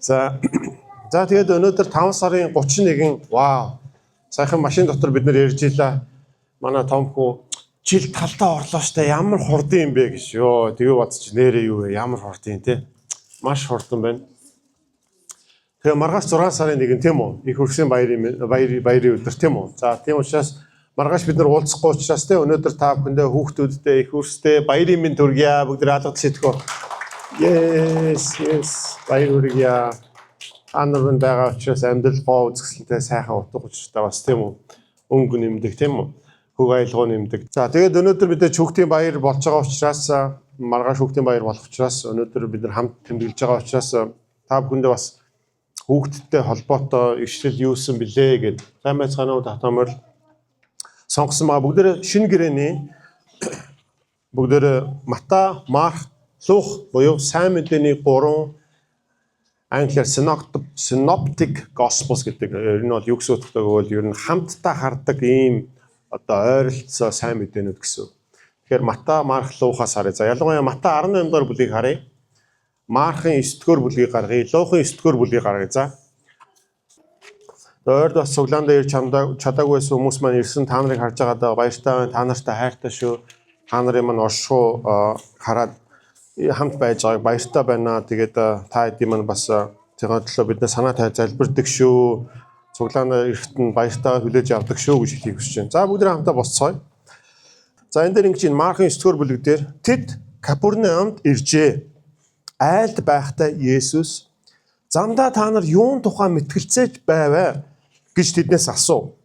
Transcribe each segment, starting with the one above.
За тэгээд өнөөдөр 5 сарын 31-нд вау. Сайхан машин дотор бид нэр ярьж илаа. Манай томхүү жил талдаа орлоо штэ ямар хурдан юм бэ гэж. Йоо тэгээ бодчих нэрээ юу вэ? Ямар хурдан те. Маш хурдан байна. Тэгээ маргааш 6 сарын 1 тийм үү? Их хөрсийн баярын өдөр тийм үү? За тийм учраас маргааш бид нар уулзахгүй учраас те өнөөдөр та бүхэндээ хүүхдүүдтэй их хөрстэй баярын мэнд хүргье. Бүгд алгад сэтгэв. Yes. Баяр хүргье. Анарван байгаа учраас амьдрал гоо үзэсгэлэнтэй сайхан утга учиртай бас тийм үү? Өнгө нэмдэг тийм үү? Хөг айлгуу нэмдэг. За тэгээд өнөөдөр бид хүүхдийн баяр болж байгаа учраас маргааш хүүхдийн баяр болох учраас өнөөдөр бид нар хамт тэмдэглэж байгаа учраас та бүхэндээ бас хүүхдтэй холбоотой ишрэл юусэн билээ гэд сайн байцгаана уу татамөр сонгосон байгаа бүгдээ шинэ гэрээний бүгдээ Мата, Марк, Лух буюу сайн мэдээний 3 англиар synoptic gospels гэдэг. Ер нь бол юу гэсэн утгатай гэвэл ер нь хамтдаа хардаг ийм одоо ойролцоо сайн мэдээнүүд гэсэн. Тэгэхээр Мата, Марк, Лухаас харъя. За ялангуяа Мата 18 дугаар бүлгийг харъя. Маркын 9 дугаар бүлгийг гаргая. Лухын 9 дугаар бүлгийг гаргая. За. Ойрд бас цуглаандаа ирж чадаагүй байсан хүмүүс маань ирсэн та нарыг харж байгаадаа баяртай байна. Та нартай хайртай шүү. Та нарын маань оршихуу хараад хамт байж байгааг баяртай байна. Тэгээд та хэдийн маань бас тэгээ төлөө бидний санаа тавь залбирдаг шүү. Цуглаанаа ирэхэд нь баяртайгаар хүлээж авдаг шүү гэж хэлхийг хүсэж байна. За бүгд хамтаа босцгоё. За энэ дээр ингэж Маркын 9 дугаар бүлэг дээр тэд Капернаумд иржээ. Айлд байхдаа Есүс замдаа та нар юун тухай мэтгэлцээж байваа гэж тэднээс асуув.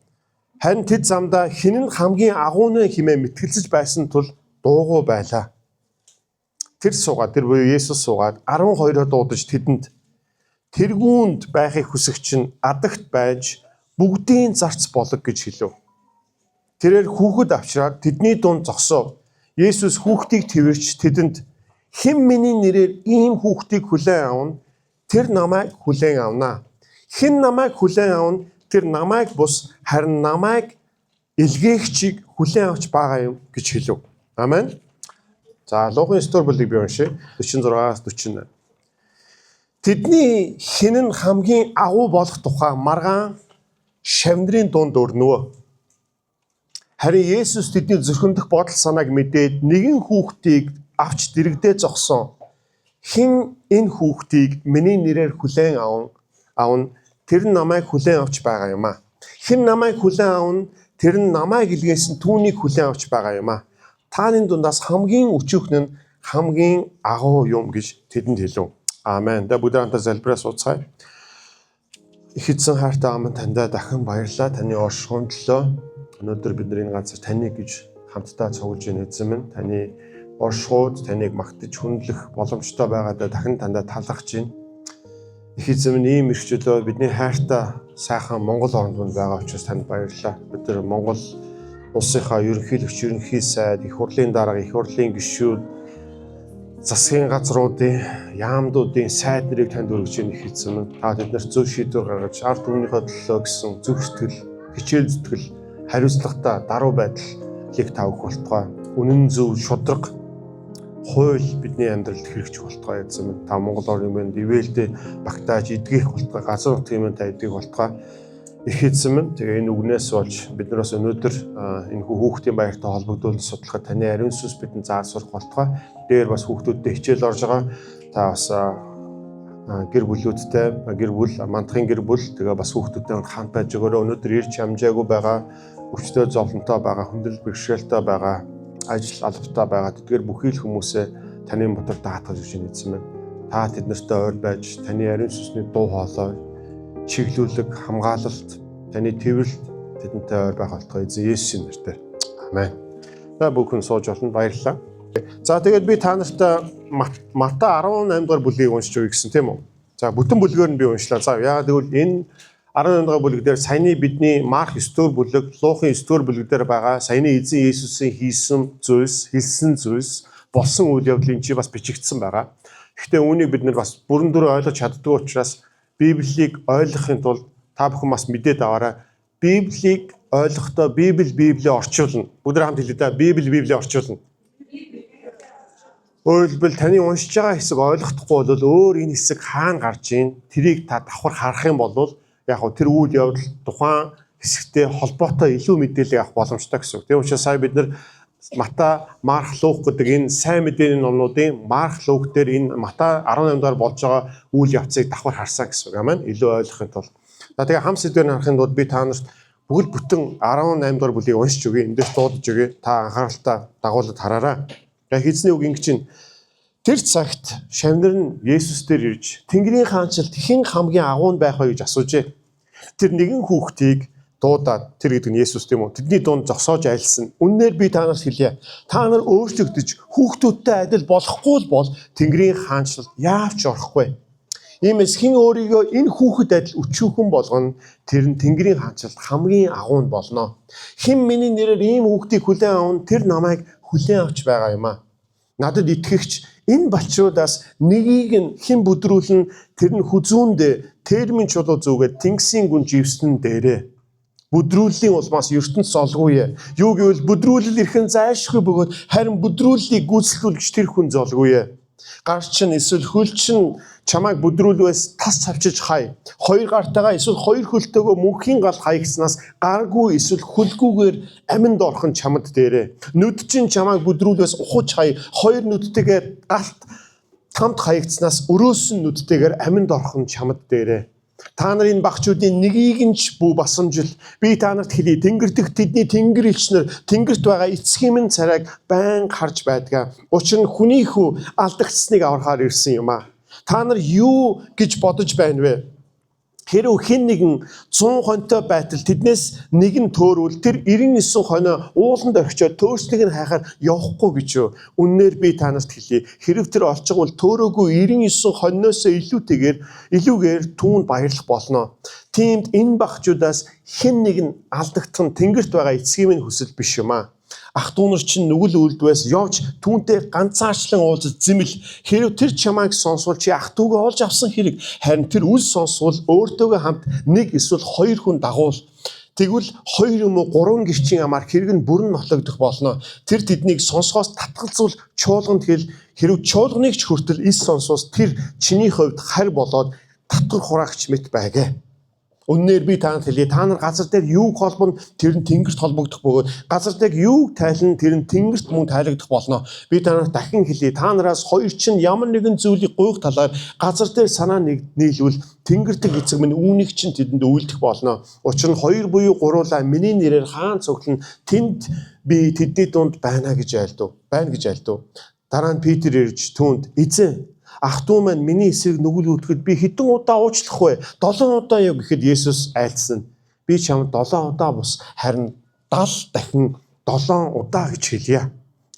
Харин тэд замдаа хэн нь хамгийн агуунэ хэмээн мэтгэлцэж байсан тул дуугүй байлаа. Тэр буюу Есүс суугаад 12-оо дуудаж тэдэнд тэргүүнд байхыг хүсэх чинь адагт байж бүгдийн зарц болог гэж хэлв. Тэрээр хүүхэд авчраад тэдний дунд зогсов. Есүс хүүхдийг тэрвэрч тэдэнд хэн миний нэрээр ийм хүүхдийг хүлээн авна? Тэр намайг хүлээн авна. Хэн намайг хүлээн авна? Тэр намайг бус харин намайг илгээгчийг хүлээн авч байгаа юм гэж хэлв. Амен. За Лухын 9 дугаар бүлгийг би уншия. 46-аас 48. Тэдний хэн нь хамгийн агуу болох тухай маргаан шавнырын дунд өрнөв. Харин Есүс тэдний зүрхэндх бодол санааг мэдээд нэгэн хүүхдийг авч дэрэгдээ зогсон. Хэн энэ хүүхдийг миний нэрээр хүлээн авна? Тэр нь намайг хүлээн авч байгаа юм а. Хэн намайг хүлээн авна? Тэр нь намайг илгээсэн түүнийг хүлээн авч байгаа юм а. Тааны дундаас хамгийн өчүүхэн нь хамгийн агуу юм гэж тэдэнд хэлв. Амен. Да бүгд хамтаа залбираа сууцгаая. Их эзэн хайртай аман таньда дахин баярлалаа. Таны оршихуун төлөө өнөөдөр бид энэ газар таныг гэж хамтдаа цуглаж ийн эзэн минь. Таны оршихуйд таныг магтаж хүндлэх боломжтой байгаадаа дахин тандаа талархаж байна. Их эзэн минь ийм эрхчлөө бидний хайртай сайхан Монгол оронд байгаа учраас танд баярлалаа. Бид нар Монгол улсынхаа ерөнхийлөгч, ерөнхий сайд, их хурлын дарга, их хурлын гишүүд, засгийн газруудын, яамдуудын сайд нарыг танд өргөж байна их эзэн минь. Та тэднэрт зөв шийдвэр гаргаж, ард түмнийхээ төлөө гэсэн зөв сэтгэл, хичээл зүтгэл, хариуцлагатай даруй байдлыг та өгөх болтугай. Үнэн зөв, шударга хууль бидний амьдралд хэрэгжих болтугай эзэн минь. Та Монгол орны мэнд ивэлдээ багтааж эдгэх болтугай, газар нутгийн мэнд та эдгэх болтугай. Их эзэн минь тэгээ энэ үгнээс болж биднээс өнөөдөр энэ хүүхдийн баяртай холбогдуулан судлахад таны ариун сүнс бидэнд зааж сурах болтугай. Дээр бас хүүхдүүдтэй хичээл орж байгаа. Та бас гэр бүлүүдтэй, гэр бүл, мандахын гэр бүл тэгээ бас хүүхдүүдтэй хамт байж өгөөрэй. Өнөөдөр ирж амжаагүй байгаа, өвчтөе зовлонтой байгаа, хүндрэл бэрхшээлтэй байгаа, ажил албатай байгаа тэдгээр бүхий л хүмүүсээ таны мотор даатгаж өгч эзэн минь. Та тэднэртэй ойр байж таны ариун сүнсний дуу хоолой чиглүүлэг, хамгаалалт, таны тэрвэрлэлт тэдэнтэй ойр байх болтугай эзэн Есүсийн нэрээр. Амен. За бүхэн сууж болно. Баярлалаа. За тэгээд би та нарт Мата 18 дугаар бүлгийг уншиж өгье гэсэн тийм үү? За бүтэн бүлгээр нь би уншлаа. За яагаад гэвэл энэ 18 дугаар бүлэг дээр саяны бидний Марк 9 дугаар бүлэг, Лухын 9 дугаар бүлэг дээр байгаа саяны эзэн Есүсийн хийсэн зүйлс, хэлсэн зүйлс, болсон үйл явдлын чи бас бичигдсэн байгаа. Гэхдээ үүнийг бид нар бас бүрэн дүрээр ойлгож чаддгүй учраас Библийг ойлгохын тулд та бүхэн бас мэдээд аваарай. Библийг ойлгохдоо Библийг орчуулна. Бүгд хамт хэлээ да. Библийг орчуулна. Өөрөөр хэлбэл таны уншиж байгаа хэсэг ойлгохдохгүй бол өөр энэ хэсэг хаана гарч ийн тэрийг та давхар харах юм бол яг хөө тэр үйл явдал тухайн хэсэгтэй холбоотой илүү мэдээлэл авах боломжтой гэсэн үг. Тийм учраас сая бид нар Матай, Марк, Лук гэдэг энэ сайн мэдээний номнуудын Марк, Лук дээр энэ Матай 18 дугаар болж байгаа үйл явцыг давхар харсан гэсэн үг. Амен. Илүү ойлгохын тулд. За тэгээ хам сэдвээр харахын тулд би та нарт бүгд бүтэн 18 дугаар бүлийг уншиж өгье. Эндээс дуудаж өгье. Та анхааралтай дагуулад хараарай. Яг эзний үг ингэж байна. Тэр цагт шавнар нь Есүс дээр ирж Тэнгэрийн хаанчлалд хэн хамгийн агуун байх вэ гэж асуужээ. Тэр нэгэн хүүхдийг дуудаад тэр гэдэг нь Есүс тийм үү. Тэдний дунд зогсоож айлсан. Үннээр би та нарт хэлье. Та нар өөрчлөгдөж хүүхдүүдтэй адил болохгүй бол Тэнгэрийн хаанчлалд яавч орохгүй. Иймээс хэн өөрийгөө энэ хүүхэд адил өчүүхэн болгоно тэр нь Тэнгэрийн хаанчлалд хамгийн агуун болно. Хэн миний нэрээр ийм хүүхдийг хүлээн аван тэр намайг хүлээн авч байгаа юм аа. Надад итгэгч энэ балчуудаас нэгийг нь хэн бүдрүүлэн тэр нь хүзүүндээ термин чулуу зүгээд тэнгисийн гүн живсэн дээрээ. Бүдрүүллийн улмаас ертөнц золгүй. Юу гэвэл бүдрүүлэл эрхэн зайлшгүй бөгөөд харин бүдрүүллийг гүйцэлдүүлж тэр хүн золгүй. Гарч чинь эсвэл хөл чинь чамайг бүдрүүлвээс тас цавчиж хай. Хоёр гартайгаа эсвэл хоёр хөлтөөгөө мөнхийн гал хаягснаас гаргүй эсвэл хөлгүүгээр аминд орхон чамд дээрээ. Нүд чинь чамайг бүдрүүлвээс ухаж хай. Хоёр нүдтэйгээр галт тамд хаягдснаас өрөөсөн нүдтэйгээр аминд орхон чамд дээрээ. Та нарын багчуудын нэгийг нь ч бүү басамжил. Би та нарт хэлье. Тэнгэр дэх тэдний тэнгэр элчнэр тэнгэрт байгаа эцгийн минь царайг байн харж байдгаа. Учир нь хүний хүү алдагдсныг аврахаар ирсэн юм аа. Та нар юу гэж бодож байна вэ? Хэрв хэн нэгэн 100 хонтой байтал тэднээс нэг нь төөрвөл тэр 99 хоноо ууланд орхичоод төөрслийг нь хайхаар явахгүй гэж юу? Үннээр би та нарт хэлье. Хэрв тэр олчгол төөрөөгүй 99 хонноосоо илүүгээр түүнд баярлах болно. Тиймд энэ багчуудаас хэн нэг нь алдагдсан тэнгэрт байгаа эцгийн минь хүсэл биш юм аа. Ах дүү нар чинь нүгэл үлдвээс явж түүнтэй ганцаарчлан уулзаж зэмэл. Хэрв тэр чамайг сонсвол чи ах дүүгээ олж авсан хэрэг. Харин тэр үл сонсвол өөртөөгөө хамт нэг эсвэл хоёр хүн дагуул. Тэгвэл 2 юм уу 3 гэрчийн амаар хэрэг нь бүрэн нотлогдох болно. Тэр тэднийг сонсгоос татгалзуул чуулганд хэл. Хэрв чуулганыг ч хүртэл ис сонсвол тэр чиний хувьд харь болоод татвар хураагч мэт байгэ. Үннээр би та нарт хэлье. Та нар газар дээр юуг холбоно тэр нь тэнгэрт холбогдох бөгөөд газар дээр юуг тайлна тэр нь тэнгэрт мөн тайлагдах болно. Би та нарт дахин хэлье. Та нараас хоёр чинь ямар нэгэн зүйлийг гуйх талаар газар дээр санаа нийлвэл тэнгэртэг эцэг минь үүнийг чинь тэдэнд үйлдэх болно. Учир нь хоёр буюу гуруулаа миний нэрээр хаан цуглан тэнд би тэдний дунд байна гэж айлдав. Дараа нь Питер ирж түүнд эзэн ах дүү маань миний эсрэг нүгэл үүдгэд би хэдэн удаа уучлах вэ? 7 удаа юу гэхэд Есүс айлтсан. Би чамд 7 удаа бус харин 70 дахин 7 удаа гэж хэлье.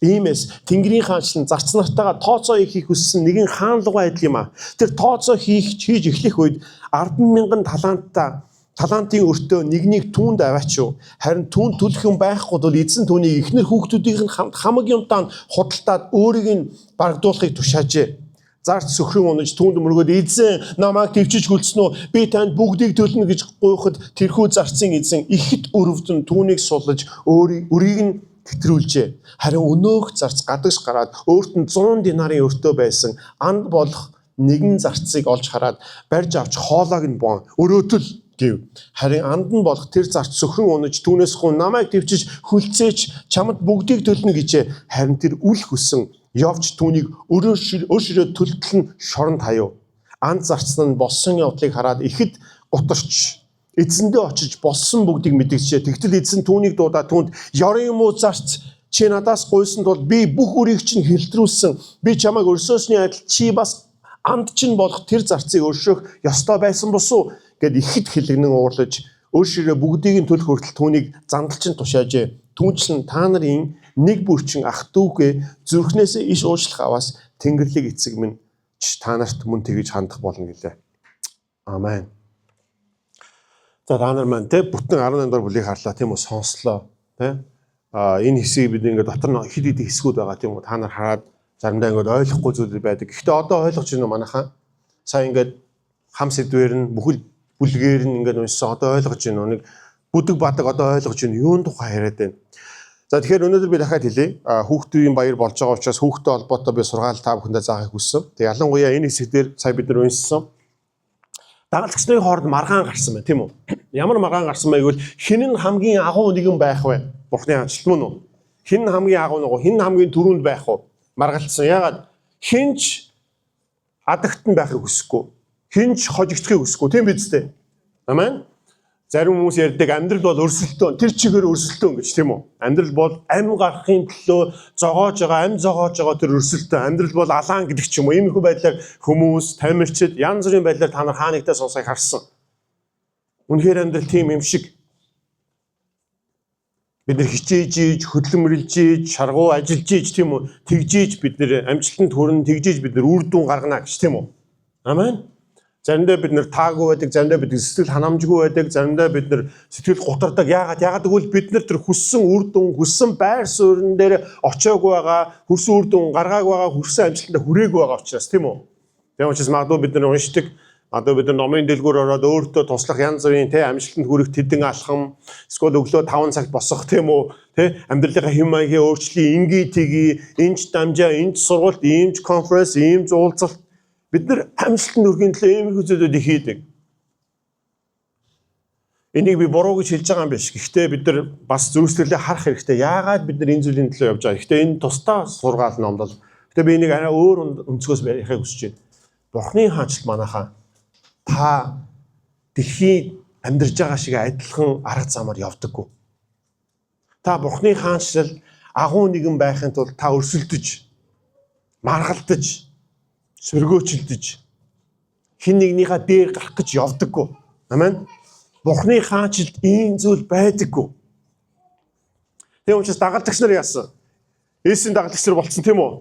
Иймээс Тэнгэрийн хаанчлан зарц нартайгаа тооцоо хийх хүссэн нэгэн хаанлугаа адил юм аа. Тэр тооцоо хийж эхлэх үед 10,000 талантын өртөө нэг түүнд аваачив. Харин түүнд төлөх юм байхгүй бол эзэн түүнийг эхнэр хүүхдүүдийн хамаг юмтаа худалдаад өөрийг нь барагдуулахыг тушаажээ. Зарц сөхрөн унаж түүнд мөргөөд эзэн намайг төвчж хүлцэн үү? Би танд бүгдийг төлнө гэж гуйхад тэрхүү зарцын эзэн ихэд өрөвдөн түүнийг суллаж өрийг нь тэтрүүлжээ. Харин өнөөх зарц гадагш гараад өөрт нь 100 динарын өртөө байсан анд болох нэгэн зарцыг олж хараад барьж авч хоолойг нь боон өрөөтөл гэв. Харин анд нь болох тэр зарц сөхрөн унаж түүнээс хуу намайг төвчж хүлцээч чамд бүгдийг төлнө гэжээ. Харин тэр үл хүсэн явж түүнийг өөрөөрөө төлтөл нь шоронд хаяв. Анд зарцсан нь болсон явдлыг хараад ихэд гутарч эзэндээ очиж болсон бүгдийг мэдгэжээ. Тэгтэл эзэн түүнийг дуудаад түүнд ёрын юм уу зарц чи надаас гуйсан тул би бүх үрийг чинь хэлтрүүлсэн. Би чамайг өрсөөсний адил чи бас анд чинь болох тэр зарцыг өршөөх ёстой байсан босуу гэд ихэд хэлэгнэн уурлаж өөрөөрөө бүгдийг нь төлөх хүртэл түүнийг зандалчин тушаажээ. Түүнчлэн та нарын нэг бүрчин ах дүүгээ зүрхнээсээ иш уучлах аваас Тэнгэрлэг эцэг минь та нарт мөн тэгж хандах болно гэлээ. Амен. За та нар маань бүтэн 18 дугаар бүлийг харлаа тийм үү сонслоо тийм. Энэ хэсгийг бид ингээд дотор нь хэд хэдэн хэсгүүд байгаа тийм үү та нар хараад заримдаа ингээд ойлгохгүй зүйл байдаг. Гэхдээ одоо ойлгож байна уу манайхаа? Сая ингээд хам сэдвэр нь бүхэл бүлгээр нь ингээд уншсан одоо ойлгож байна уу? Нэг бүдэг бадаг одоо ойлгож байна. Юун тухай яриад байна? За тэгэхээр өнөөдөр би дахиад хэлье. Хүүхдийн баяр болж байгаа учраас хүүхдтэй холбоотой би сургаал та бүхэндээ заахыг хүссэн. Тэгээ ялангуяа энэ хэсэгдэр сая бид нар уншсан. Дагалдагч нарын хооронд маргаан гарсан байна, тийм үү? Ямар маргаан гарсан бэ гэвэл хэн нь хамгийн агуу нэгэн байх вэ? Бурхны хаанчлал мөн үү? Хэн нь хамгийн агуу нэг, хэн нь хамгийн түрүүнд байх вэ? Маргалцсан. Яагаад? Хинч адагтан байхыг хүсэхгүй. Хинч хожигдохыг хүсэхгүй. Тийм биз дээ. Амен. Зарим хүмүүс ярьдаг амьдрал бол өрсөлдөөн. Тэр чигээр өрсөлдөөн гэж, тийм үү? Амьдрал бол ам гарахын төлөө зогоож байгаа, ам зогоож байгаа тэр өрсөлдөөн. Амьдрал бол алаан гэдэг ч юм уу. Иймэрхүү байдлаар хүмүүс, тамирчид янз бүрийн байдлаар та нар хаанигтай сонсохыг харсан. Үнэхээр амьдрал тийм юм шиг. Бид нар хичээж ийж, хөдөлмөрлж ийж, шаргуу ажиллаж ийж, тийм үү? Тэгжиж бид нар амжилтанд хүрэн, тэгжиж бид нар үр дүн гаргана гэж, тийм үү? Амен. Заримдаа бид нар таагүй байдаг, заримдаа бид сэтгэл ханамжгүй байдаг, заримдаа бид нар сэтгэл гутардаг. Яагаад гэвэл бид нар тэр хүссэн үр дүн, хүссэн байр суурин дээр очиагүй байгаа, хүссэн үр дүн гаргаагүй байгаа, хүссэн амжилтанд хүрээгүй байгаа учраас, тийм үү? Тийм учраас магадгүй бид нар уншдаг, магадгүй бид нар номын дэлгүүр ороод өөртөө туслах янз бүрийн амжилтанд хүрэх тэдэн алхам, эсвэл өглөө 5 цагт босох, тийм үү? Амьдралынхаа хэм маягийн өөрчлөлийг ингээ тгий, энэч дамжаа, энэч сургалт, иймч конференс, иймч уулзалт. Бид нар амжилтанд хүрэхин төлөө иймэрхүү зүйлүүд их хийдэг. Энийг би буруу гэж хэлж байгаа юм биш. Гэхдээ бид нар бас зөвсөрлөө харах хэрэгтэй. Яагаад бид нар энэ зүйлийн төлөө явж байгаа. Гэхдээ энэ тусдаа сургаал номдол. Гэхдээ би энийг арай өөр өнцгөөс ярихыг хүсэж байна. Бурхны хаанчлал манайхаа та дэлхий амьдарж байгаа шиг адилхан арга замаар явдаггүй. Та Бурхны хаанчлал агуу нэгэн байхын тулд та өрсөлдөж, маргалдаж, сөргөөчилдөж хин нэгнийхээ дээр гарах гэж явдаггүй. Амен. Бурхны хаанчлалд ийм зүйл байдаггүй. Тийм учраас дагалдагч нар яасан? Есүсийн дагалдагч нар болцсон, тийм үү?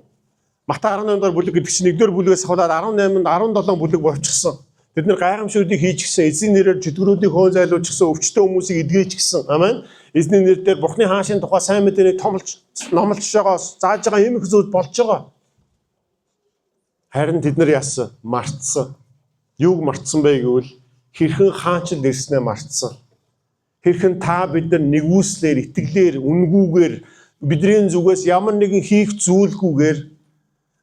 Матай 18 дахь бүлэг гэдэг чинь 1-р бүлгээс хаваад 18-нд 17 бүлэг болчихсон. Бид нар гайхамшигтыг хийж гисэн, эзний нэрээр чөтгөрүүдийг хөөн зайлуулчихсан, өвчтөн хүмүүсийг эдгэж гисэн. Амен. Эзний нэр дээр Бурхны хаанчлалын тухай сайн мэдээний номлож байгаа, зааж байгаа юм их зүйл болж байгаа. Харин тэд нар яасан? Мартсан. Юуг мартсан бэ гэвэл хэрхэн хаанчлал ирснээ мартсан. Хэрхэн та бид нар нэгүслэр, итгэлээр, үнгүүгээр бидний зүгээс ямар нэгэн хийх зүйлгүйгээр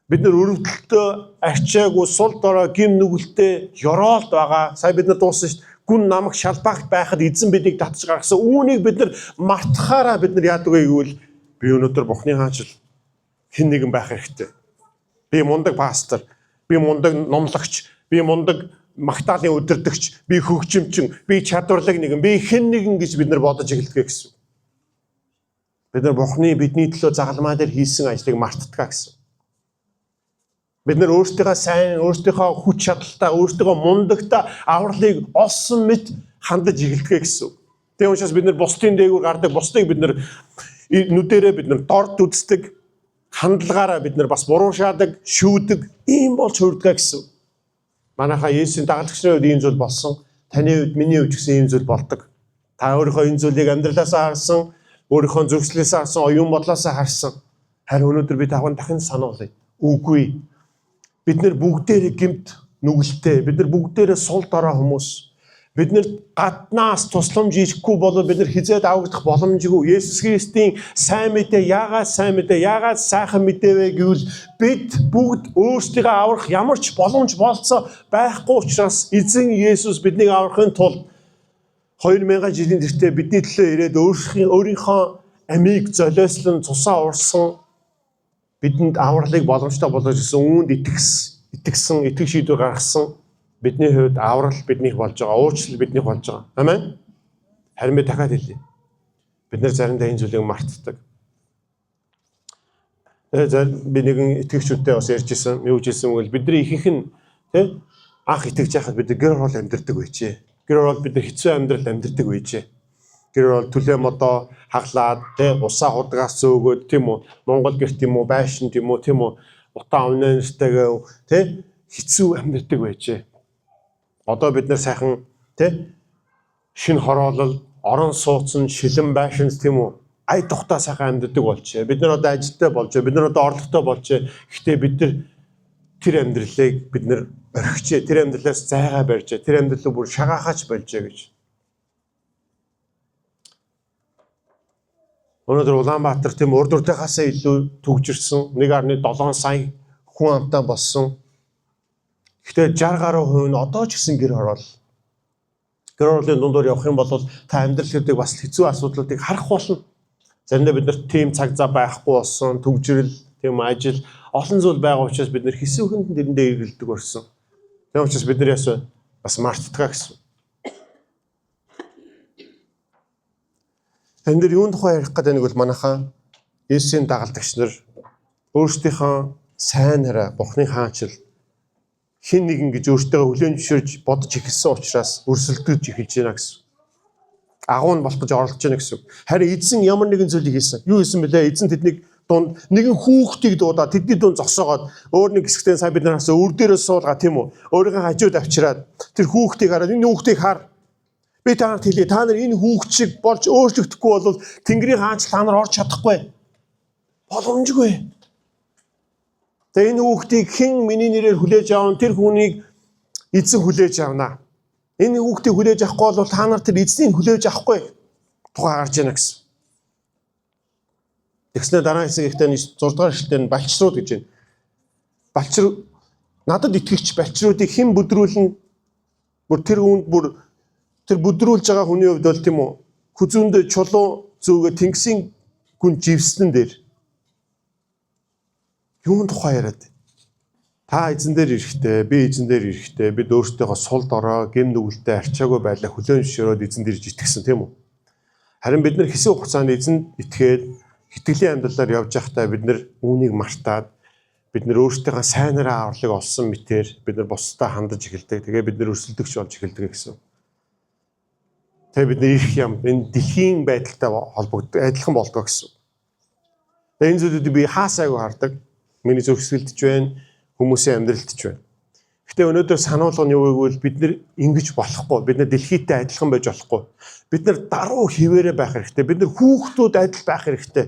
бид нар өрөвдөлтөө арчаагүй сул дорой гим нүгэлтэй ёроолд байгаа. Сая бид нар дууссан шүү дээ. Гүн намайг шалбаагт байхад эзэн бидийг татж гаргасан. Үүнийг бид нар мартахаараа бид нар яадаг вэ гэвэл би өнөөдөр Бурхны хаанчлал хэн нэгэн байх хэрэгтэй. Би мундаг пастор, би мундаг номлогч, би мундаг магтаалын удирдагч, би хөгжимчин, би чадварлаг нэгэн, би хэн нэгэн гэж бид нар бодож эхэлдэг гэсэн. Бид нар Бурхны бидний төлөө загалмаа дээр хийсэн ажлыг мартдаг гэсэн. Бид нар өөрсдийнхөө сайн, өөрсдийнхөө хүч чадалтай, өөрсдийнхөө мундагтай авралыг олсон мэт хандаж эхэлдэг гэсэн. Тийм учраас бид нар бусдын дээгүүр гардаг, бусдыг бид нар нүдэрээ бид нар дорд үздэг. Хандлагаараа бид нар бас буруу шаадаг, шүүдэг, ийм болж хүрдэг гэсэн. Манайхаа Есүсийн дагалдагч нарын үед ийм зүйл болсон. Таны үед, миний үед гэсэн ийм зүйл болдог. Та өөрийнхөө энэ зүйлийг амьдралаасаа харсан, өөрийнхөө зөвслөөсөө харсан, оюун бодлоосоо харсан. Харин өнөөдөр би тавхан дахин сануулъя. Үгүй. Бид нар бүгдээрээ гэмт нүгэлтэй, бид нар бүгдээрээ сул дорой хүмүүс. Бид нар гаднаас тусламж ирэхгүй бол бид нар хизээд аврагдах боломжгүй. Есүс Христийн сайн мэдээ яагаад сайхан мэдээ вэ гэвэл бид бүгд өөрсдийгөө аврах ямар ч боломж болцоо байхгүй учраас эзэн Есүс биднийг аврахын тулд 2000 жилийн тэртээ бидний төлөө ирээд өөрийнхөө амийг золиослон цусаа урсан бидэнд авралыг боломжтой болгож ирсэн үүнд итгэсэн итгэх шийдвэр гаргасан. Бидний хувьд аврал биднийх болж байгаа, уучлал биднийх болж байгаа. Амен. Харин би дахиад хэлье. Бид нар заримдаа энэ зүйлийг мартдаг. Би нэгэн итгэгчүүдтэй бас ярьжсэн, юу гэж хэлсэн вэ? Бидний ихэнх нь анх итгэж яхад бид гэр орол амьдэрдэг байжээ. Гэр орол бид нар хэцүү амьдрал амьдэрдэг байжээ. Гэр орол төлөө модоо хаглаад, усаа хурдгаас зөөгөөд, тийм үү? Монгол гэрт тийм үү, байшин тийм үү? Утаа өмнө нэртэйгээ, хэцүү амьдэрдэг байжээ. Одоо бид нар сайхан шинэ хороолол, орон сууцсан, шилэн байшин тийм үү? Ай тухтаа сайхан амьддаг болжээ. Бид нар одоо ажилтай болжээ. Бид нар одоо орлоготой болжээ. Гэхдээ бид нар тэр амьдралыг бид нар орхижээ. Тэр амьдралаас зайгаа барьжээ. Тэр амьдралыг бүр шагаахаач болжээ гэж. Өнөөдөр Улаанбаатар тийм урд уртынхаасаа илүү төгжирсэн 1.7 сая хүн амтай болсон. Гэхдээ 60 гаруй хувь нь одоо ч гэсэн гэр хороол. Гэр хорооллын дундуур явах юм бол та амьдрал гэдэг бас хэцүү асуудлуудыг харах болно. Заримдаа бид нарт тийм цаг зав байхгүй болсон, төгжрөл, тийм ажил, олон зүйл байгаа учраас бид нар хэсэг хүнд тэрэндээ эргэлдэг болсон. Тийм учраас бид нар бас мартдгаа гэсэн. Энд дэр юунд тухай ярих гэдэг нэг бол манайхаа Есүсийн дагалдагч нар өөрсдийнхөө сайн хараа, Бурхны хаанчил хин нэгэн гэж өөртөө хүлээн зөвшөөрж бодож эхэлсэн учраас өрсөлдөж эхэлж байна гэсэн. Агуу нь болох гэж оролдож байна гэсэн. Харин эзэн ямар нэгэн зүйлийг хийсэн. Юу хийсэн бэлээ? Эзэн тэднийг дунд нэгэн хүүхдийг дуудаад тэдний дунд зогсоогоод өөр нэг хэсэгтээ сая бид нараас өөр дээрээ суулгаа тийм үү? Өөрийнхөө хажууд авчираад тэр хүүхдийг хараад энэ хүүхдийг хар. Би танарт хэлье. Та нар энэ хүүхд шиг болж өөрчлөгдөхгүй бол Тэнгэрийн хаанчл та нар орж чадахгүй. Боломжгүй. Тэгээ энэ хүүхдийг хэн миний нэрээр хүлээж аавн тэр хүнийг эзэн хүлээж авнаа. Энэ хүүхдийг хүлээж авахгүй бол та нар тэр эзнийг хүлээж авахгүй тухай гарч яана гэсэн. Тэгснээр дараа хэсэгтээ 6 дугаар эшлэлээр балчрууд гэж байна. Балчир надад итгэгч балчруудыг хэн бүдрүүлнэ? Тэр бүдрүүлж байгаа хүний хувьд бол тийм үү? Хүзүүндээ чулуу зүүгээ тэнгисийн гүн живснэн дээр юун тухай яриад? Та эзэн дээр ирэхдээ, би эзэн дээр ирэхдээ бид өөрсдөө сул дорой, гэм нүгэлтэй арчаагүй байлаа хүлээн зөвшөөрөөд эзэн дээр итгэсэн тийм үү? Харин бид нар хэсэг хугацаанд эзэнд итгээд итгэлийн амьдралаар явж байхдаа бид нар үүнийг мартаад бид нар өөрсдийнхөө сайнараа авралыг олсон мэтээр бид нар бусдаа хандаж эхэлдэг. Тэгээ бид нар өрсөлдөгч болж эхэлдэг гэсэн. Тэгээ бид нар ирэх юм энэ дэлхийн байдалтай холбогддог, адилхан болдог гэсэн. Тэгээ энэ зүйлүүдийг би хаасайгүй хардаг. Миний зөвсгөлдж байна, хүмүүсийн амьдралдж байна. Гэтэ өнөөдөр сануулга нь юу гэвэл бид нар ингэж болохгүй. Бид нар дэлхийдээ адилхан байж болохгүй. Бид нар даруй хിവэрэ байх хэрэгтэй. Бид нар хүүхдүүд адил байх хэрэгтэй.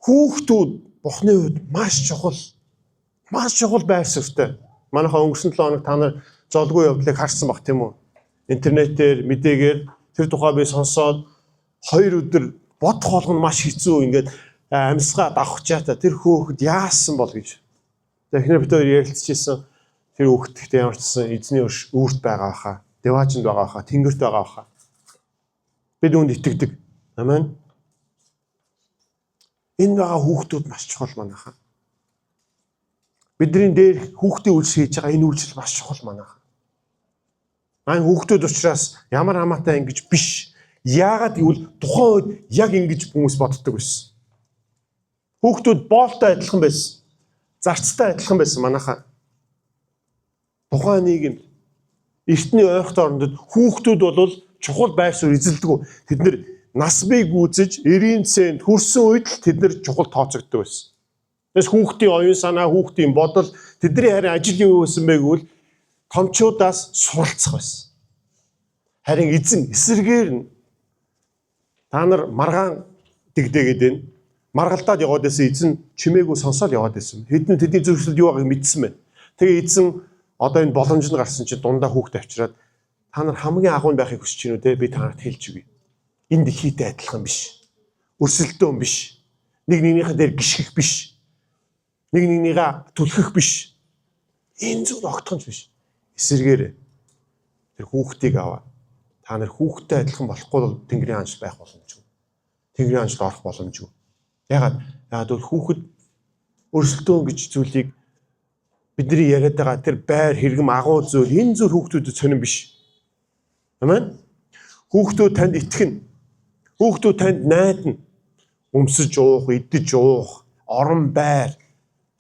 Хүүхдүүд Бурхны хувьд маш чухал байр суурьтай. Манайхаа өнгөрсөн 7 хоног та нар золгүй явдлыг харсан баг тийм үү? Интернетээр, мэдээгээр тэр тухай би сонсоод 2 өдөр бодох болгоно маш хэцүү ингээд амьсгаа давхчаата тэр хөөхд яасан бол гэж. Тэгэхээр бид хоёр ярилцчихсан тэр хөөхд гэхдээ ямар ч гэсэн эзний үүрт байгаа хаа, деваажинд байгаа хаа, тэнгэрт байгаа хаа. Бид үүнд итгэдэг. Амен. Энэ байгаа хүүхдүүд маш чухал манайхаа. Бидний дээр хүүхдийн үйлс хийж байгаа энэ үйлс маш чухал манайхаа. Айн хүүхдүүд учраас ямар хамаатай ингэж биш. Яагаад гэвэл тухайн үед яг ингэж хүмүүс боддог байсан. Хүүхдүүд боолтой адилхан байсан. Зарцтай адилхан байсан манайхаа. Тухайн нийгэмд эртний ойрхт орнод хүүхдүүд бол чухал байр суурь эзэлдэг. Тэд нэр нас бий гүйцэж 90 цент хүрсэн үед л тэд нэр чухал тооцогддог байсан. Тэс хүүхдийн оюун санаа, хүүхдийн бодол тэдний харин ажил юу байсан бэ гэвэл томчуудаас суралцах байсан. Харин эзэн эсэргээр нь та нар маргаан дэгдээгээд байна. Маргалдаад яваад байсан эзэн чимээгүй сонсоод яваад байсан. Хэдэн тэдний зөвшөлд юу байгааг мэдсэн байна. Тэгээ эзэн одоо энэ боломж нь гарсан чинь дундаа хүүхд авчираад та нар хамгийн агуун байхыг хүсэж байна үү те? Би та нарт хэлж өгье. Энэ дэлхийдээ адилхан биш. Өрсөлдөөн биш. Нэг нэгнийхээ дээр гიშгэх биш. Нэг нэгнийгээ түлхэх биш. Энэ зүйл огтхонч биш. Эсэргээр тэр хүүхдийг аваа. Та нар хүүхдтэй адилхан болохгүй бол Тэнгэрийн хаанчл байх боломжгүй. Тэнгэрийн хаанчл орох боломжгүй. Яагаад хүүхэд өрсөлдөөн гэж зүйлийг бидний яриад байгаа тэр байр хэрэгэм агуу зүйл энэ зүйл хүүхдүүдэд сонирн биш. Амен. Хүүхдүүд танд итгэнэ. Хүүхдүүд танд найдана. Өмсөж уух, идэж уух, орон байр,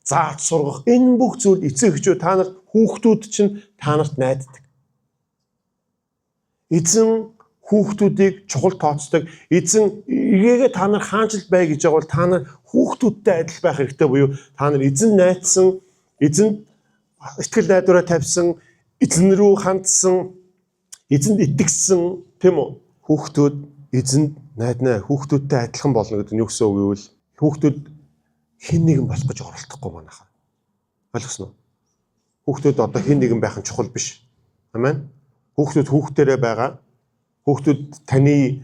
зааж сургах энэ бүх зүйл эцэг эхчүүд та нарт хүүхдүүд чинь та нарт найддаг. Эзэн хүүхдүүдийг чухал тооцдог. Эзэн эргээгээ та нар хаанчлалт бай гэж байгаа бол та нар хүүхдүүдтэй адил байх хэрэгтэй буюу та нар эзэн найдсан, эзэнд итгэл найдвараа тавьсан, эзэн рүү хандсан, эзэнд итгэсэн тийм үү? Хүүхдүүд эзэнд найднаа, хүүхдүүдтэй адилхан болно гэдэг нь юу гэсэн үг гэвэл хүүхдүүд хэн нэгэн болох гэж оролдохгүй манайхаа. Ойлгосноо? Хүүхдүүд одоо хэн нэгэн байх нь чухал биш. Амен. Хүүхдүүд хүүхдээрээ байгаа. Хүүхдүүд таны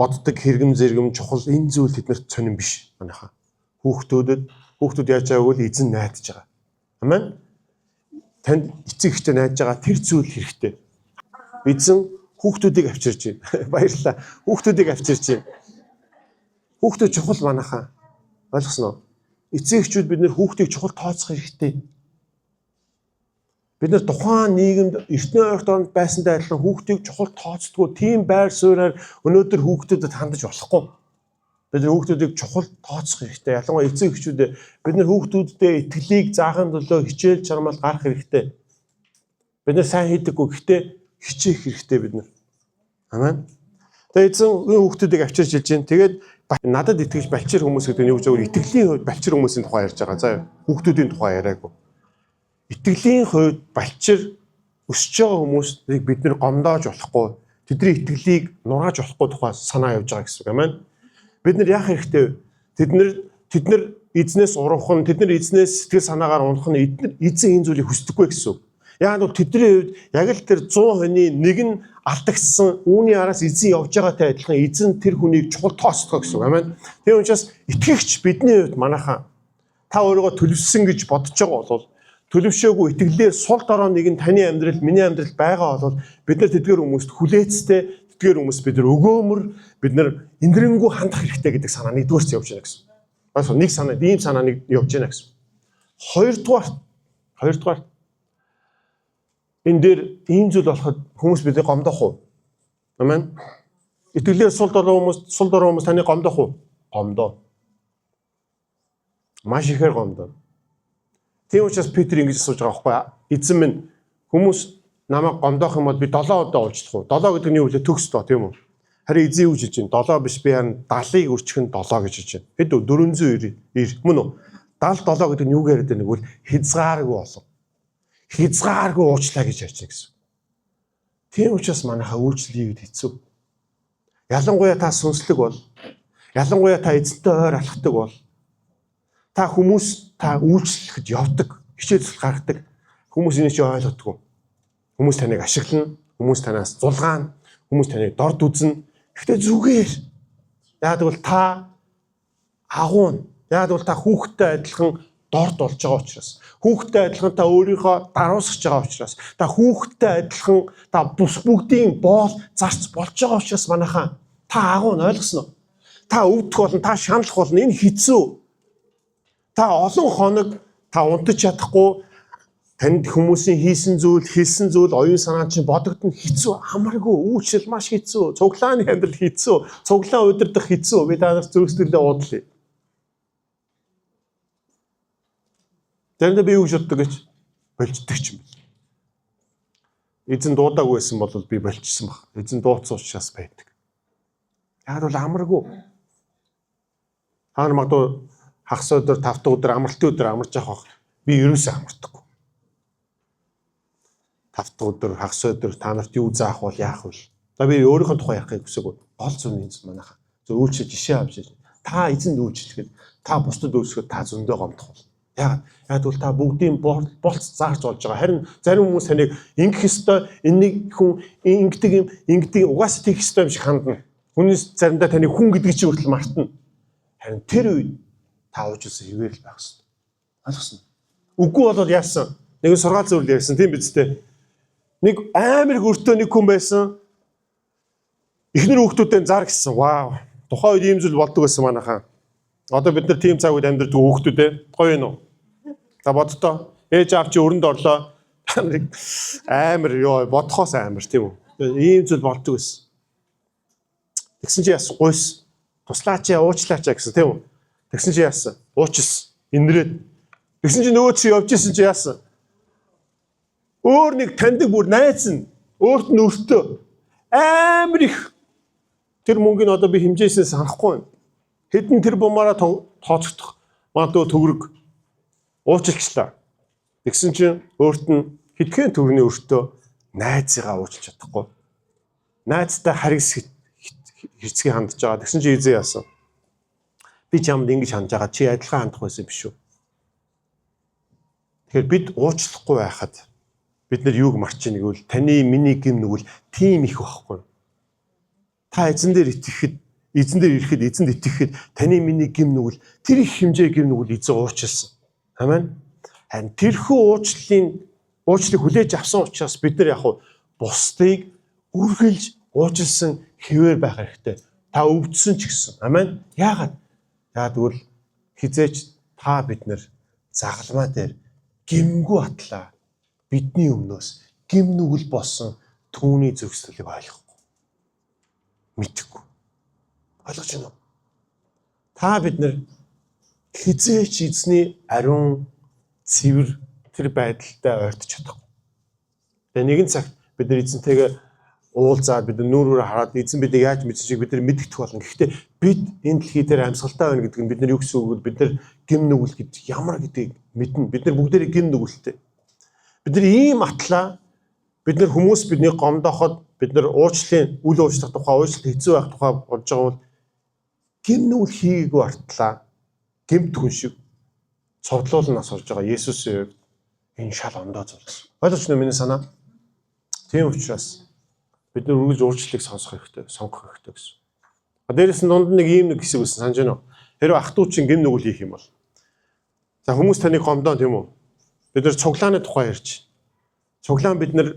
боддог хэрэгэм зэрэгэм чухал энэ зүйл тэднэрт сонирн биш манайхаа. Хүүхдүүд яаж байгааг бол эзэн найдаж байгаа. Амен. Танд эцэг ихтэй найдаж байгаа тэр зүйл хэрэгтэй. Эзэн хүүхдүүдийг авчирч байна. Баярлалаа. Хүүхдүүдийг авчирч байна. Хүүхдүүд чухал манайхаа. Ойлгосноо? Эцэг эхчүүд бид нэр хүүхдийг чухал тооцох хэрэгтэй. Бид нар тухайн нийгэмд эртний ойрт оронд байсантай адилхан хүүхдийг чухал тооцдгоо тийм байр суурьаар өнөөдөр хүүхдүүдэд хандаж болохгүй. Бид нар хүүхдүүдийг чухал тооцох хэрэгтэй. Ялангуяа эцэг эхчүүдээ бид нар хүүхдүүддээ итгэлийг заахын төлөө хичээл чармал гарах хэрэгтэй. Бид нар сайн хийдэггүй гэхдээ хичээх хэрэгтэй бид нар. Амен. Тэгээд эзэн хүүхдүүдийг авчирч илж байна. Тэгээд надад итгэж балчир хүмүүс гэдэг нь юу гэж өөр итгэлийн хувьд балчир хүмүүсийн тухай ярьж байгаа. За хүүхдүүдийн тухай яриаггүй. Итгэлийн хувьд балчир өсөж байгаа хүмүүсийг бид нэр гомдоож болохгүй. Тэдний итгэлийг нурааж болохгүй тухай санаа явж байгаа гэсэн үг. Амен. Бид нар яах хэрэгтэй вэ? Тэд нар эзнээс уруухан, тэд нар эзнээс сэтгэл санаагаар унах нь эзэн энэ зүйлийг хүсдэггүй гэсэн үг. Яг нь тэдний хувьд яг л тэр 100% нэг нь алдагдсан үүний араас эзэн явж байгаатай адилхан эзэн тэр хүнийг чухал тооцдог гэсэн үг. Амен. Тийм учраас итгэгч бидний хувьд манайхаа та өөрийгөө төлөвсөн гэж бодож байгаа бол төлөвшөөгүй итгэлээр сул дорой нэг нь таны амьдрал, миний амьдрал байгаа бол бид нар тэдгээр хүмүүст хүлээцтэй, тэдгээр хүмүүс бид нар өгөөмөр, бид нар инэрэнгүү хандах хэрэгтэй гэдэг санаа нэгдүгээрт явж байна гэсэн. Бас нэг санаа, ийм санаа нэг явж байна гэсэн. Хоёрдугаар энэ дээр ийм зүйл болоход хүмүүс бидний гомдох уу? Амен. Итгэлээр сул дорой хүмүүс таны гомдох уу? Гомдоо. Маш ихээр гомдоо. Тийм учраас Петр ингэж асууж байгаа байхгүй. Эзэн минь хүмүүс намайг гомдоох юм бол би 7 удаа уучлах уу? 7 гэдэг нь юу вэ? Төгс доо тийм үү? Харин эзэн юу гэж хэлж байна? 7 биш би харин 70-ыг өрчих нь 7 гэж хэлж байна. Хэд үү? 490 мөн үү? 77 гэдэг нь юу яриад байна гэвэл хязгааргүй болов. Хязгааргүй уучлаа гэж ярьж байна гэсэн. Тийм учраас манайхаа үйлчлэе гэд хэцүү. Ялангуяа та сүнслэг бол, ялангуяа та эзэнтэй ойр алхдаг бол та үйлчлэхэд явдаг, хичээл гаргадаг. Хүмүүс энийг чи ойлгодгүй. Хүмүүс таныг ашиглана, хүмүүс танаас зулгаана, хүмүүс таныг дорд үзнэ. Гэхдээ зүгээр. Яг бол та агуун. Яг бол та хүүхдтэй адилхан дорд болж байгаа учраас. Хүүхдтэй адилхан та өөрийнхөө даруусгаж байгаа учраас. Та хүүхдтэй адилхан та бус бүгдийн боол зарц болж байгаа учраас манайхаа та агуун ойлгосноо. Та өвдөх болно, та шаналх болно. Энэ хэцүү. Та олон хоног та унтаж чадахгүй танд хүмүүсийн хийсэн зүйл, хэлсэн зүйл, оюун санаа чинь бодогдно хэцүү, амаргүй, үйлчлэл маш хэцүү, цуглааны амьдрал хэцүү, цуглаан удирдах хэцүү. Би та нарт зөвсдөлөө уудлаа. Тэрэнд би юу гэж боддог гэж болждаг юм бэл. Эзэн дуудаагүй байсан бол би болчихсон баг. Эзэн дуудсан учраас байдаг. Яг бол амаргүй. Хаар магадгүй хагас өдөр, 5 дахь өдөр, амралтын өдөр амарч явах би ерөөсөө амардаггүй. 5 дахь өдөр, хагас өдөр та нарт юу заах бол яах вэ? За би өөрийнхөө тухай ярихыг хүсэв. Гол зүйл нь манайхаа. Зөв үйлчлэл жишээ авч ирсэн. Та эзэнд үйлчлэхэд, та бусдад үйлчлэхэд та зөндөө гомдох бол. Яг бол та бүгдийн болц заарч болж байгаа. Харин зарим хүмүүс таныг ингэх ёстой, энэ хүн ингэдэг угаасаа тийх ёстой юм шиг хандна. Хүнээс заримдаа таныг хүн гэдэг чинь хүртэл мартна. Харин тэр үед та уучлсан хэвээр л байх ёстой. Ойлгосон уу? Үгүй бол яасан? Нэг сургаал зөвлөл ярьсан тийм биз дээ. Нэг амар өртөө нэг хүн байсан. Эхнэр хүүхдүүдтэй зар гисэн. Вау. Тухайн үед ийм зүйл болдог байсан манайхаа. Одоо бид нар тийм цаг үед амьдардаг хүүхдүүдээ гоё юм уу? За бодтоо. Ээж аав чи өрөнд орлоо. Амар ёо бодхоос амар тийм үү? Ийм зүйл болдог байсан. Тэгсэн чи яасан? Гойс. Туслаач уучлаач гэсэн тийм үү? Тэгсэн чи яасан? Уучлсан. Инрээд. Тэгсэн чи нөгөө чи явж исэн чи яасан? Өөр нэг таньдаг бүр найз нь өөрт нь өртөө амар их тэр мөнгөний одоо би хэмжээсээс харахгүй. Хэдэн тэр бумаараа тооцогдох магадгүй төгрөг уучлчлаа. Тэгсэн чинь өөрт нь хэдхэн төгрөгийн өртөө найзыгаа уучлж чадахгүй. Найзтай харгас хэрцгий хандж байгаа. Тэгсэн чинь эзэн яасан? Би чамд ингэж хандж байгаа. Чи адилхан хандах байсан биш үү? Тэгэхээр бид уучлахгүй байхад бид нар юуг марч ийн гэвэл таны миний гэм нүгэл тийм их байхгүй. Та эзэн дээр итгэхэд эзэн дээр ирэхэд эзэнд итгэхэд таны миний гим нүгэл тэр их хэмжээ гим нүгэл эзэн уучлсан. Амен. Харин тэрхүү уучлалыг хүлээж авсан учраас бид нар яг бусдыг үргэлж уучлсан хэвээр байх хэрэгтэй. Та өвдсөн ч гэсэн. Амен. Яагаад? Тэгвэл хизээч та бид нар загалмаа дээр гимгүү атлаа. Бидний өмнөөс гим нүгэл болсон түүний зөвслөлийг ойлгохгүй. Мэдхгүй. Ойлгож байна уу? Та бид нар хизээч эзний ариун цэвэр тэр байдалтай ойртож чадахгүй. Тэгээ нэгэн цагт бид нар эзэнтэйгээ уулзаад бид нүүрээр хараад эзэн бидийг яаж мэдсэн шиг бид нар мэддэх болно. Гэхдээ бид энэ дэлхий дээр амьсгалтай байна гэдэг нь бид нар юу гэсэн үг вэ? Бид нар гим нүгэл гэдэг ямар гэдгийг мэднэ. Бид нар бүгдээрээ гим нүгэлтэй. Бид нар ийм атлаа бид нар хүмүүс бидний гомдоход бид нар уучлалын үл уучлах тухай уучлалт хэцүү байх тухай бодож байгаа бол гим нүгэл хийгээгүй артлаа гэмт хүн шиг цовдлуулнаас орж байгаа Есүсийн энэ шал ондоо зурсан. Ойлгож байна уу миний санаа? Тийм учраас бид нар үргэлж уучлалыг сонгох хэрэгтэй гэсэн. Дээрээс нь дунд нэг ийм нэг хэсэг байсан санаж байна уу? Хэрэв ах トゥ учин гим нүгэл хийх юм бол за хүмүүс таныг гомдоо тийм үү? Бид нар цуглааны тухай ярьж. Цуглаан бид нар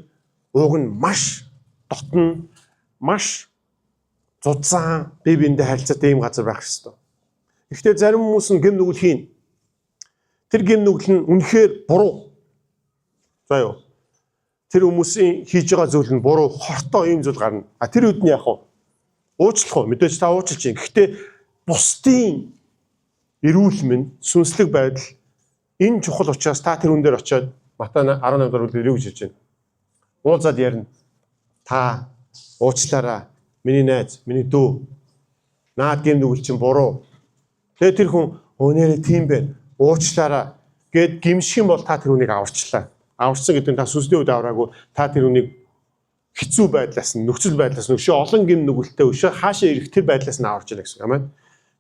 ууг нь маш дотн, маш зузаан, бие биендээ харилцаатай ийм газар байх ёстой. Гэхдээ зарим хүмүүс нь гим нүгэл хийн. Тэр гим нүгэл нь үнэхээр буруу. За юу? Тэр хүмүүсийн хийж байгаа зүйл нь буруу, хортой ийм зүйл гарна. Тэр үед нь яах вэ? Уучлах уу? Мэдээж та уучлж чинь. Гэхдээ бусдын эрүүл мэнд, сүнслэг байдал энэ чухал учраас та тэр хүн дээр очиод Матай 18 дугаар бүлгээр юу гэж хэлж байна? Уулзаад ярина. Та уучлаарай. Миний найз, миний дүү. Наад гим нүгэл чинь буруу. Тэгээ тэр хүн өнөөрэ тийм байна. Уучлаарай гэд гимших юм бол та тэр хүнийг аварчлаа. Аварсан гэдэг нь та сүнсний үед авраагүй. Та тэр хүнийг хэцүү байдлаас нь, нөхцөл байдлаас нь өшөө олон гим нүгэлтэй өшөө хаашаа ирэх тэр байдлаас нь аварч яана гэсэн юм байна.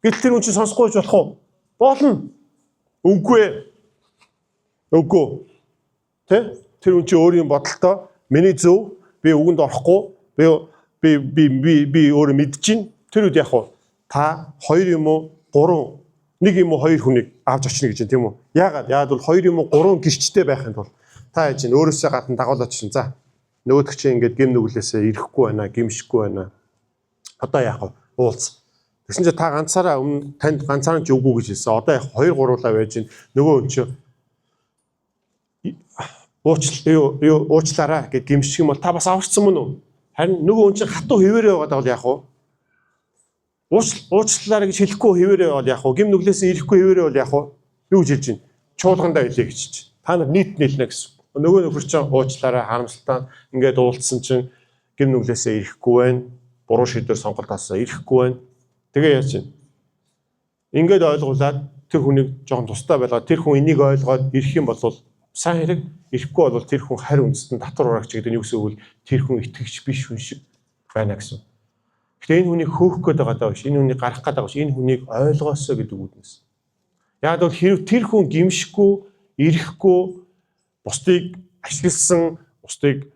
Гэтэл тэр хүн чинь сонсохгүй байж болох уу? Болно. Үгүй. Үгүй. Тэр хүн чинь өөрийн бодолтой миний зөв би үгэнд орохгүй би өөрөө мэдчихээн. Тэр үед яг уу та 2 юм уу 3 нэг юм уу 2 хүнийг авч очно гэж юм тийм үү? Яагаад бол 2 юм уу 3 гэрчтэй байхын тулд та яаж ин өөрөөсөө гадна дагуулж шин за нөгөөдөг чинь ингээд гим нүглээсээ ирэхгүй байна, гимшихгүй байна. Одоо яах вэ? Уулз. Тэгсэн чинь та ганцаараа өмнө танд ганцаараа ч үгүй гэж хэлсэн. Одоо яг 2 3-лаа байж ин нөгөө хүн чинь уучлаарай гэд гимших юм бол та бас аварцсан мөн үү? Харин нөгөө хүн чинь хатуу хэвээрээ байгаа бол яах вэ? Уучлаарай гэж хэлэхгүй хэвээрээ бол яах вэ? Гим нүглээсээ ирэхгүй хэвээрээ бол яах вэ? Юу гэж хэлж байна? Чуулгандаа хэлээ гэж чинь. Та нар нийт нийлнэ гэсэн. Нөгөө нөхөр чинь уучлаарай харамсалтай ингээд уулзсан чинь гим нүглээсээ ирэхгүй байна. Буруу шийдвэр сонголт авсан ирэхгүй байна. Тэгээ яаж чинь? Ингээд ойлгуулад тэр хүнийг жоохон тустай байлгаад тэр хүн энийг ойлгоод ирэх юм бол сайн хэрэг ирэхгүй бол тэр хүн харь үндэстэн татвар урагч гэдэг нь юу гэсэн үг вэ? Тэр хүн итгэгч биш хүн шиг байна гэсэн. Гэхдээ энэ хүнийг хөөх гээд байгаа даа биш. Энэ хүнийг гарах гээд байгаа биш. Энэ хүнийг ойлгоосоо гэдэг үгнээс. Яг бол хэрв тэр хүн гимшихгүй, ирэхгүй, бусдыг ашигласан, бусдыг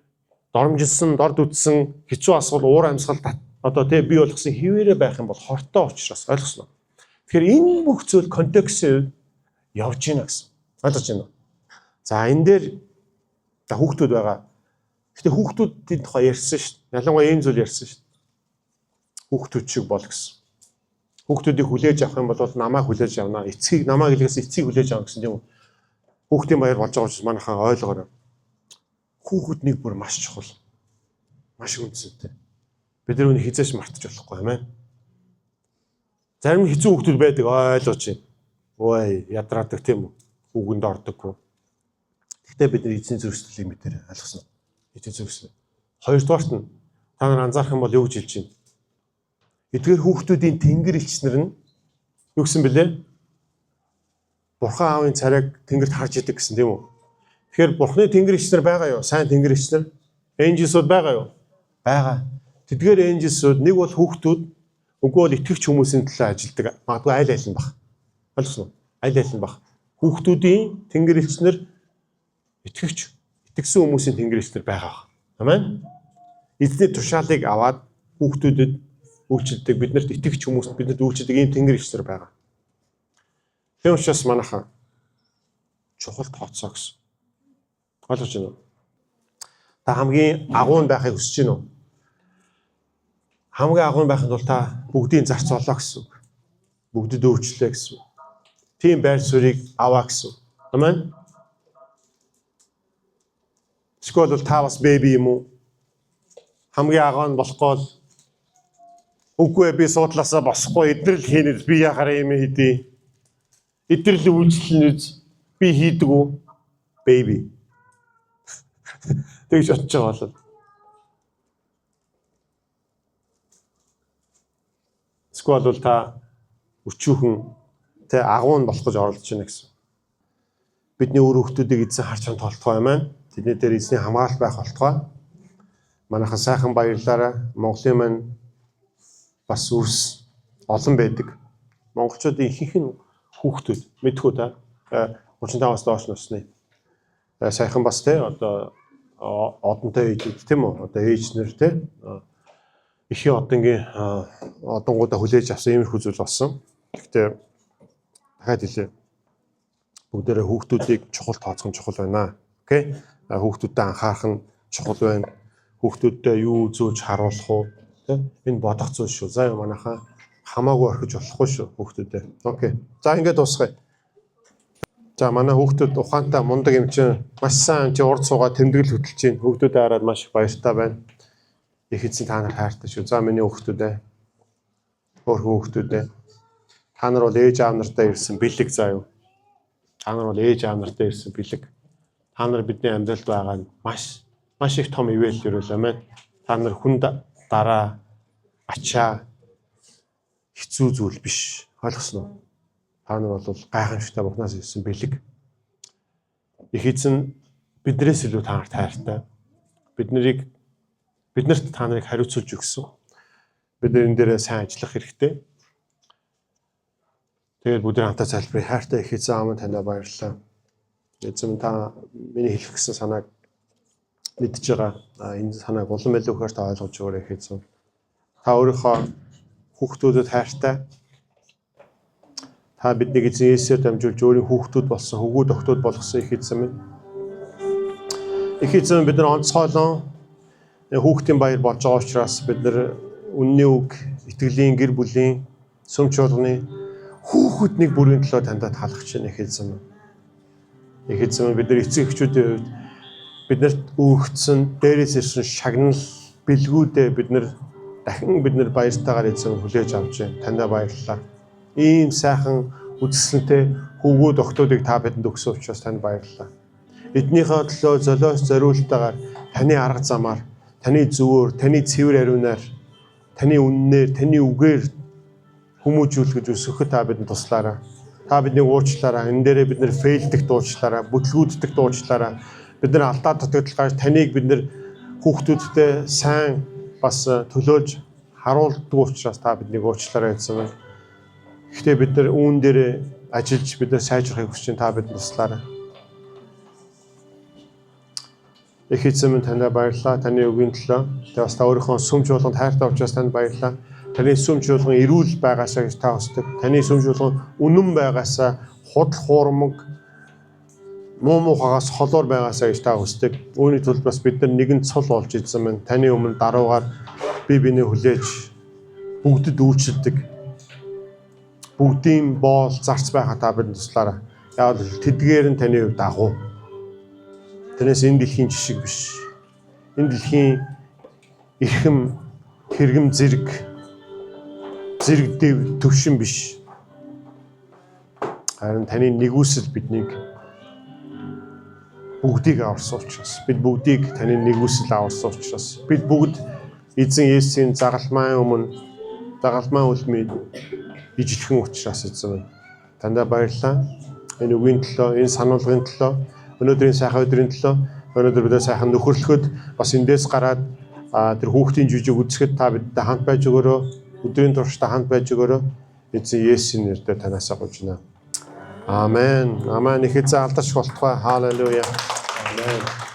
доромжилсан, дорд үтсэн, хэцүү асуул, уур амьсгал одоо тий бий болгосон хിവэрэ байх юм бол хортой учраас ойлгосноо. Тэгэхээр энэ бүх зүйл контекстээр явж гинэ гэсэн. Ойлгож байна уу? За энэ дээр хүүхдүүд байгаа. Гэтэ хүүхдүүдийн тухай ярьсан шүү дээ. Ялангуяа ийм зүйл ярьсан шүү дээ. Хүүхдүүд шиг бол гэсэн. Хүүхдүүдийг хүлээж авах юм бол намайг хүлээж авна. Эцгийг намайг илгээс эцгийг хүлээж авна гэсэн тийм үү? Хүүхдийн баяр болж байгаа учраас манайхаа ойлгоорой. Хүүхэд нэг бүр маш чухал. Маш үнцэнтэй. Бид нар үнийг хизээш мартаж болохгүй юм аа. Зарим хэцүү хүүхдүүд байдаг ойлгож байна. Ой, ядраадаг тийм үү? Үгэнд ордоггүй. Гэхдээ бид нар эзэн зөрчлөлийг мэдэрэй ойлгосноо. Эзэн зөрчлөл. Хоёрдугаарт нь та нар анзаарах юм бол юу гэж хэлж байна? Эдгээр хүүхдүүдийн тэнгэр элчнэр нь юу гэсэн бэлээ? Бурхан аавын царайг тэнгэрт харж идэг гэсэн тийм үү? Тэгэхээр Бурханы тэнгэр элчнэр байгаа юу? Сайн тэнгэр элчнэр. Энжелсүүд байгаа юу? Байгаа. Тэдгээр энжелсүүд нэг бол хүүхдүүд, үгүй бол итгэгч хүмүүсийн төлөө ажилладаг. Магадгүй айл айл нь баг. Ойлгосноо? Айл айл нь баг. Хүүхдүүдийн тэнгэр элчнэр итгэгч, итгэсэн хүмүүсийн тэнгэр элчнэр байгаа. Амен. Эзний тушаалыг аваад хүүхдүүдэд үйлчлдэг, биднэрт итгэж хүмүүст бидэнд үйлчлдэг ийм тэнгэр ичнэр байгаа. Тийм учраас манайхан чухал тооцоо гэсэн. Ойлгож байна уу? Та хамгийн агуун байхыг хүсэж байна уу? Хамгийн агуун байхын тулд та бүгдийн зарц олоо гэсэн үг. Бүгдэд үйлчлээ гэсэн үг. Тийм байр суурийг аваа гэсэн. Амен. Эсвэл бол та бас бэби юм уу? Хамгийн агуун болохгүй л үгүй би суудлаасаа босхгүй эднэрл хийнэ би яхаараа юм хийдий. Эднэрл үйлчлэн үз би хийдэг үү? Бэби. Тэгж бодож байгаа бол эсвэл бол та өчүүхэн тэ агуун болох гэж оролдож байна гэсэн. Бидний өөр хүмүүсийг эзэн харж чам толтгой юм аа. Тэдний дээр эзний хамгаалалт байх болтгой. Манайхан сайхан баярлаарай. Монголын маань бас үрс олон байдаг. Монголчуудын ихэнх нь хүүхдүүд мэдхүү та 35-аас доош насны сайхан бас те одоо одонтой ээж тийм үү? Одоо ээжнэр те ихийн одонгийн одонгуудаа хүлээж авсан иймэрхүү зүйл болсон. Гэхдээ дахиад хэлээ. Бүгдээрээ хүүхдүүдийг чухал тооцох нь чухал байна. Окей? Хүүхдүүдэд анхаарах нь чухал байна. Хүүхдүүдтэй юу зөөж харуулах уу? Тэ? Энэ бодох зүйл шүү. За манайхаа хамаагүй орхиж болохгүй шүү хүүхдүүдэд. Окей. За ингээд дуусгая. За манай хүүхдүүд ухаантай мундаг юм чинь маш сайн чи урд суугаад тэмдэглэл хөтөлж чинь хүүхдүүдэд хараад маш их баяртай байна. Их эзэн та нар хайртай шүү. За миний хүүхдүүдээ өөрхөн хүүхдүүдээ та нар бол ээж аав нартай ирсэн бэлэг заа юу. Та нар бол ээж аав нартай ирсэн бэлэг. Та нар бидний амьдралд байгаа маш их том ивэл өрөөл амин. Та нар хүнд дараа ачаа хэцүү зүйл биш. Ойлгосноо? Та нар бол гайхамшигтай Бурханаас ирсэн бэлэг. Их эзэн биднээс илүү та нарт хайртай. Биднэрт та нарыг хариуцуулж өгсөн. Бид энэ дээрээ сайн ажиллах хэрэгтэй. Тэгээд бүгд хамтаа залбирая. Хайртай их эзэн аав таньд баярлалаа. Эзэн та миний хэлэх гэсэн санааг мэдж байгаа. Энэ санааг улам илүү ихээр та ойлгож өгөөрэй их эзэн. Та өөрийнхөө хүүхдүүдэд хайртай. Та биднийг эзэн Есүсээр дамжуулж өөрийн хүүхдүүд болсон, хөвгүүд охтууд болгосон их эзэн минь. Их эзэн бид нар онцгойлон хүүхдийн баяр болж байгаа учраас бид нар үнний үг, итгэлийн гэр бүлийн сүм чуулганы хүүхднийг бүрийн төлөө таньд хаалгach чинь их эзэн минь. Их эзэн минь бид нар эцэг эхчүүдийн хувьд биднэрт өгөгдсөн дээрээс ирсэн шагнал бэлгүүдээ бид нар дахин баяртайгаар эзэн хүлээж авч байна. Таньд баярлалаа. Ийм сайхан үзэсгэлэнтэй хөвгүүд охтуудыг та бидэнд өгсөн учраас танд баярлалаа. Эднийхээ төлөө золиос зориултаагаар таны арга замаар, таны зөвөөр, таны цэвэр ариунаар, таны үннээр, таны үгээр хүмүүжүүлэх гэж өсөхөд та бидэнд туслаарай. Та биднийг уучлаарай. Энэ дээрээ бид нэр фейлдэх дуучлаарай, бүтлгүүддэх дуучлаарай. Бид нар алдаа дутагдaltaаж таныг бид нэр хүүхдүүдтэй сайн бас төлөөлж харуулдаг учраас та биднийг уучлаарай гэсэн. Гэхдээ бид нар үүн дээр ажиллаж бид нар сайжрахыг хүсэж байна. Та бидэнд туслаарай. Их эзэн минь таньд баярлалаа. Таны үгийн төлөө. Тэ бас та өөрийнхөө сүм чуулганд хайртай учраас танд баярлалаа. Таны сүм чуулган эрүүл байгаасаа гэж та хүсдэг. Таны сүм чуулган үнэн байгаасаа, худал хуурмаг, муу мухагаас холоор байгаасаа гэж та хүсдэг. Үүний тулд бас бид нар нэгэн цул болж идсэн минь. Таны өмнө даруугаар бие биенээ хүлээж бүгдэд үйлчлдэг. Бүгдийн боол зарц байгаа та бидэнд туслаарай. Яг л тэдгээр нь таны хувьд агуу. Тэрнээс энэ дэлхийн жишг биш. Энэ дэлхийн эрхэм хэрэгэм зэрэг дэв төвшин биш. Харин таны нэгүсэл биднийг бүгдийг аварсан учраас бид бүгдийг таны нэгүсэл аварсан учраас бид бүгд эзэн Есүсийн загалмайн үлмийн ижилхэн учраас эзэн тандаа баярлалаа. Энэ үгийн төлөө, энэ сануулгын төлөө, өнөөдрийн сайхан өдрийн төлөө, өнөөдөр бид сайхан нөхөрлөхөд бас эндээс гараад тэр хүүхдийн жүжиг үзэхэд та бидтэй хамт байж өгөөрэй. Өдрийн туршдаа хамт байж өгөөрэй. Эзэн Есүсийн нэрээр танаасаа гуйж байна. Амен. Амен. Их эзэн алдарч болтугай. Халелуя. Амен.